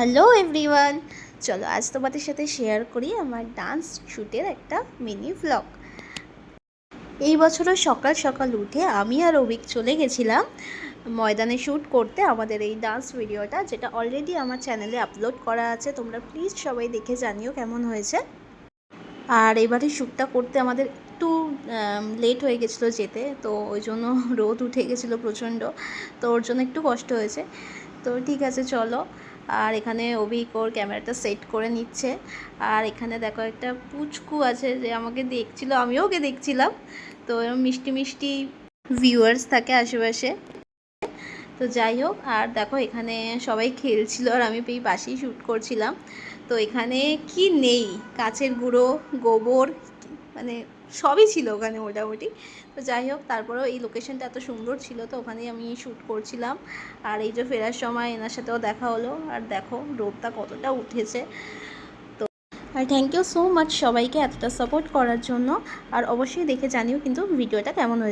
Hello everyone, চলো আজ তোমাদের সাথে শেয়ার করি আমার ডান্স শ্যুটের একটা মিনি ভ্লগ। এই বছরও সকাল সকাল উঠে আমি আর অভিক চলে গেছিলাম ময়দানে শ্যুট করতে আমাদের এই ডান্স ভিডিওটা, যেটা অলরেডি আমার চ্যানেলে আপলোড করা আছে। তোমরা প্লিজ সবাই দেখে জানিও কেমন হয়েছে। আর এবারে শ্যুটটা করতে আমাদের একটু লেট হয়ে গেছিলো যেতে, তো ওই জন্য রোদ উঠে গেছিলো প্রচণ্ড, তো ওর জন্য একটু কষ্ট হয়েছে। তো ঠিক আছে চলো। আর এখানে অভিক ওর ক্যামেরাটা সেট করে নিচ্ছে। আর এখানে দেখো একটা পুচকু আছে যে আমাকে দেখছিল, আমিও ওকে দেখছিলাম। তো এরকম মিষ্টি মিষ্টি ভিউয়ার্স থাকে আশেপাশে। তো যাই হোক, আর দেখো এখানে সবাই খেলছিল আর আমি এই পাশেই শ্যুট করছিলাম। তো এখানে কি নেই, কাচের গুঁড়ো, গোবর, মানে সবই ছিল ওখানে মোটামুটি। তো যাই হোক, তারপরেও এই লোকেশনটা এত সুন্দর ছিল, তো ওখানেই আমি শ্যুট করছিলাম। আর এই যে ফেরার সময় এনার সাথেও দেখা হলো। আর দেখো রোদটা কতটা উঠেছে। তো আর থ্যাংক ইউ সো মাচ সবাইকে এতটা সাপোর্ট করার জন্য। আর অবশ্যই দেখে জানিও কিন্তু ভিডিওটা কেমন হয়েছে।